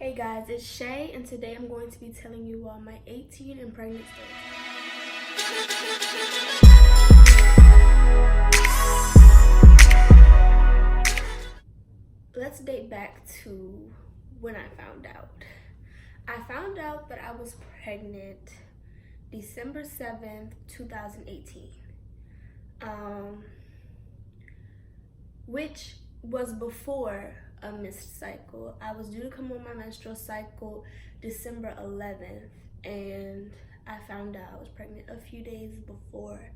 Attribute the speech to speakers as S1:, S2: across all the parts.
S1: Hey guys, it's Shay, and today I'm going to be telling you all my 18 and pregnant story. Let's date back to when I found out. I found out that I was pregnant December 7th, 2018, which was before a missed cycle. I was due to come on my menstrual cycle December 11th, and I found out I was pregnant a few days before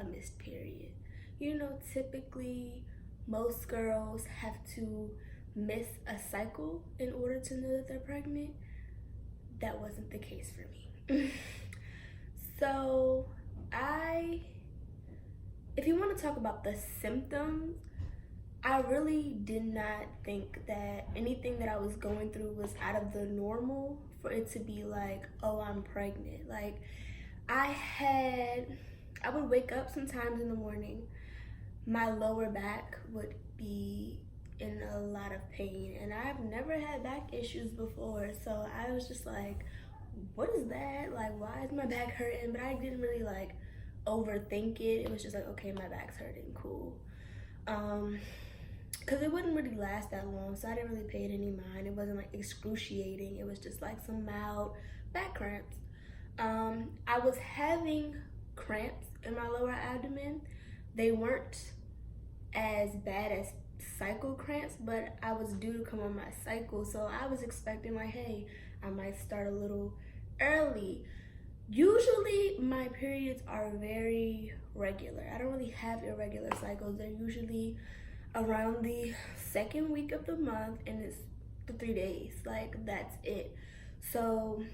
S1: a missed period. You know, typically most girls have to miss a cycle in order to know that they're pregnant. That wasn't the case for me. So if you want to talk about the symptoms, I really did not think that anything that I was going through was out of the normal for it to be like, oh, I'm pregnant. Like, I would wake up sometimes in the morning, my lower back would be in a lot of pain, and I've never had back issues before, so I was just like, what is that? Like, why is my back hurting? But I didn't really like overthink it. It was just like, okay, my back's hurting, cool. Because it wouldn't really last that long, so I didn't really pay it any mind. It wasn't like excruciating. It was just like some mild back cramps. I was having cramps in my lower abdomen. They weren't as bad as cycle cramps, but I was due to come on my cycle, so I was expecting like, hey, I might start a little early. Usually my periods are very regular. I don't really have irregular cycles. They're usually around the second week of the month, and it's the 3 days. Like, that's it. So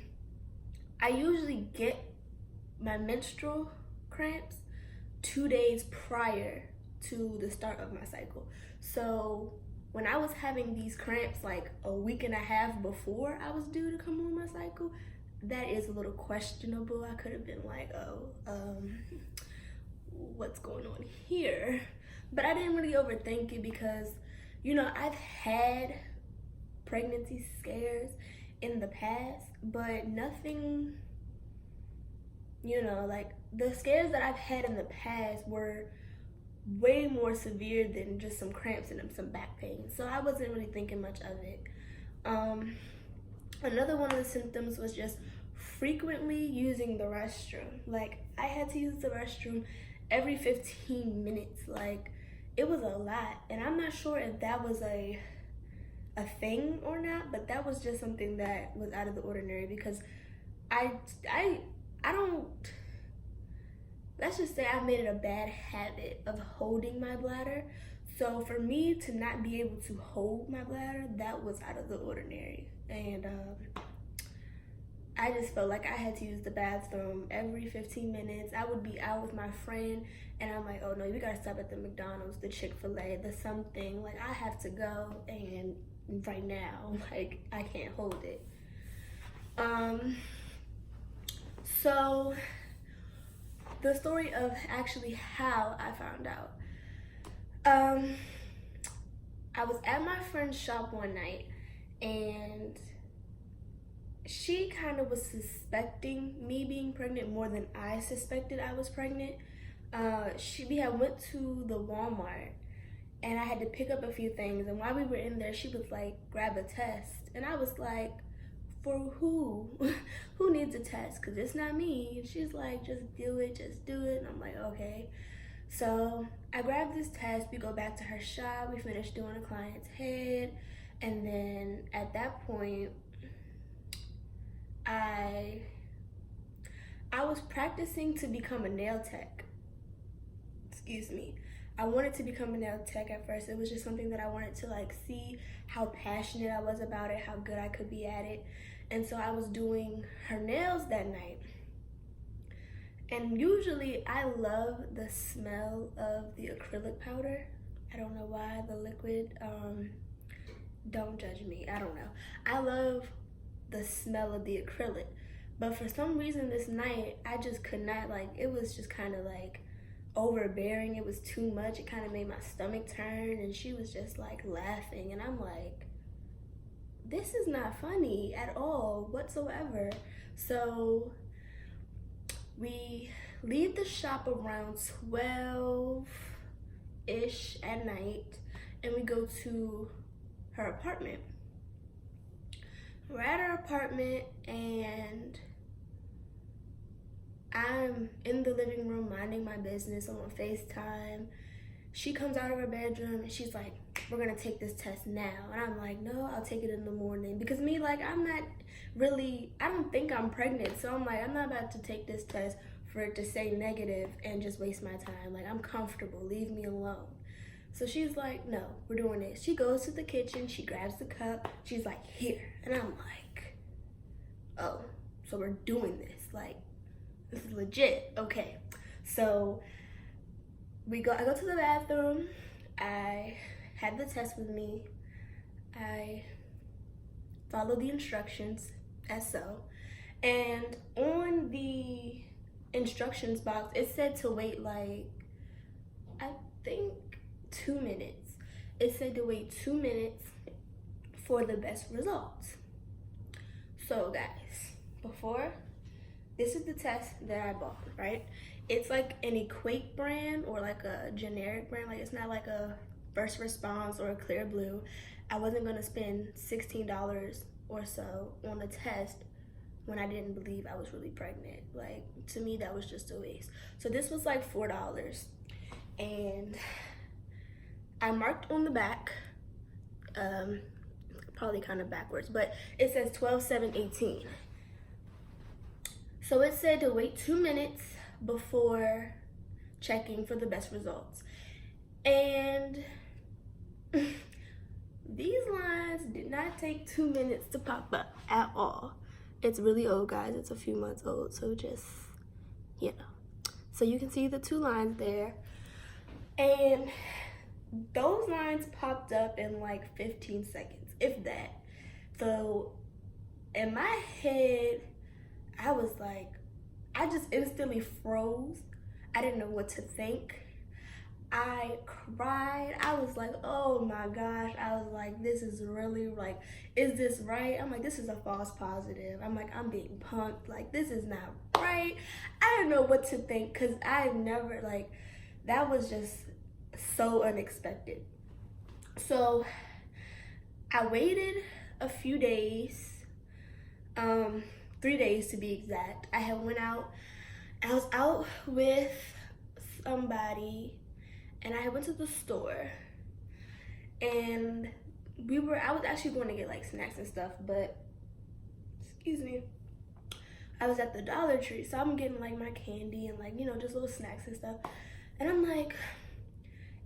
S1: I usually get my menstrual cramps 2 days prior to the start of my cycle. So when I was having these cramps like a week and a half before I was due to come on my cycle, that is a little questionable. I could have been like, what's going on here? But I didn't really overthink it because, you know, I've had pregnancy scares in the past, but nothing, you know, like the scares that I've had in the past were way more severe than just some cramps and some back pain. So I wasn't really thinking much of it. Another one of the symptoms was just frequently using the restroom. Like, I had to use the restroom every 15 minutes. Like, it was a lot, and I'm not sure if that was a thing or not, but that was just something that was out of the ordinary because I don't, let's just say I made it a bad habit of holding my bladder. So for me to not be able to hold my bladder, that was out of the ordinary. And I just felt like I had to use the bathroom every 15 minutes. I would be out with my friend, and I'm like, oh no, we gotta stop at the McDonald's, the Chick-fil-A, the something. Like, I have to go, and right now, like, I can't hold it. So the story of actually how I found out. I was at my friend's shop one night, and she kind of was suspecting me being pregnant more than I suspected I was pregnant. We had went to the Walmart, and I had to pick up a few things, and while we were in there, she was like, grab a test, and I was like, for who? Who needs a test? Because it's not me. And she's like, just do it. And I'm like, okay. So I grabbed this test. We go back to her shop. We finish doing a client's head. And then at that point, I was practicing to become a nail tech. Excuse me. I wanted to become a nail tech at first. It was just something that I wanted to like see how passionate I was about it, how good I could be at it. And so I was doing her nails that night. And usually I love the smell of the acrylic powder. I don't know why, the liquid. Don't judge me, I don't know. I love the smell of the acrylic. But for some reason this night, I just could not, like, it was just kind of like overbearing. It was too much. It kind of made my stomach turn, and she was just like laughing, and I'm like, this is not funny at all whatsoever. So we leave the shop around 12-ish at night, and we go to her apartment. We're at her apartment, and I'm in the living room minding my business on FaceTime. She comes out of her bedroom and she's like, we're gonna take this test now. And I'm like, no, I'll take it in the morning. Because me, like, I don't think I'm pregnant. So I'm like, I'm not about to take this test for it to say negative and just waste my time. Like, I'm comfortable, leave me alone. So she's like, no, we're doing this. She goes to the kitchen, she grabs the cup, she's like, here. And I'm like, oh, so we're doing this. Like, this is legit. Okay. So I go to the bathroom. I had the test with me. I follow the instructions as so. And on the instructions box, it said to wait like, I think 2 minutes. It said to wait 2 minutes for the best results. So guys, this is the test that I bought, right? It's like an Equate brand or like a generic brand. Like, it's not like a First Response or a Clear Blue. I wasn't gonna spend $16 or so on a test when I didn't believe I was really pregnant. Like, to me, that was just a waste. So this was like $4. And I marked on the back, probably kind of backwards, but it says 12/7/18. So it said to wait 2 minutes before checking for the best results. And these lines did not take 2 minutes to pop up at all. It's really old, guys. It's a few months old, so just, you know. So you can see the 2 lines there. And those lines popped up in like 15 seconds, if that. So in my head, I was like, I just instantly froze. I didn't know what to think. I cried. I was like, oh my gosh. I was like, this is really, like, is this right? I'm like, this is a false positive. I'm like, I'm being punked. Like, this is not right. I didn't know what to think because I've never, like, that was just so unexpected. So I waited a few days, 3 days to be exact. I was out with somebody, and I went to the store, and I was actually going to get like snacks and stuff, but, excuse me, I was at the Dollar Tree, so I'm getting like my candy and, like, you know, just little snacks and stuff. And I'm like,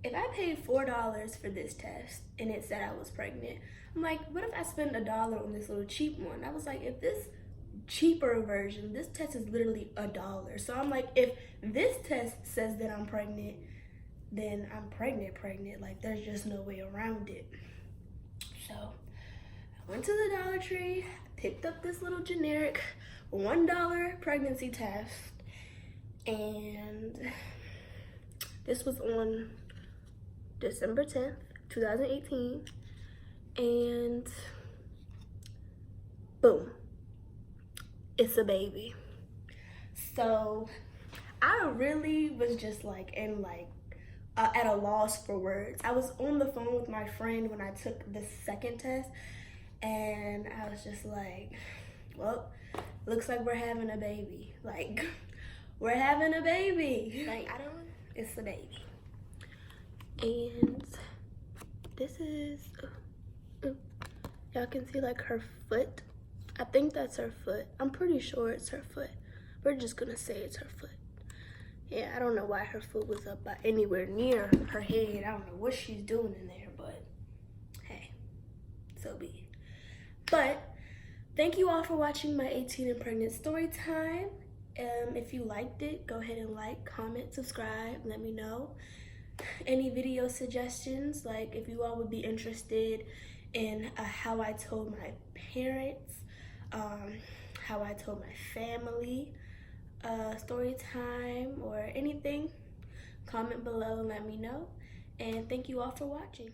S1: if I paid $4 for this test and it said I was pregnant, I'm like, what if I spend $1 on this little cheap one? I was like, if this cheaper version, this test is literally $1. So I'm like, if this test says that I'm pregnant, then I'm pregnant. Like, there's just no way around it. So I went to the Dollar Tree, picked up this little generic $1 pregnancy test, and this was on December 10th, 2018, and boom, it's a baby. So I really was just like at a loss for words. I was on the phone with my friend when I took the second test, and I was just like, well, looks like we're having a baby. Like, we're having a baby. Like, it's a baby. And this is, y'all can see like her foot. I think that's her foot. I'm pretty sure it's her foot. We're just gonna say it's her foot. Yeah, I don't know why her foot was up by anywhere near her head. I don't know what she's doing in there, but hey, so be it. But thank you all for watching my 18 and pregnant story time. If you liked it, go ahead and like, comment, subscribe, let me know. Any video suggestions, like if you all would be interested in how I told my parents, how I told my family, story time, or anything, comment below and let me know. And thank you all for watching.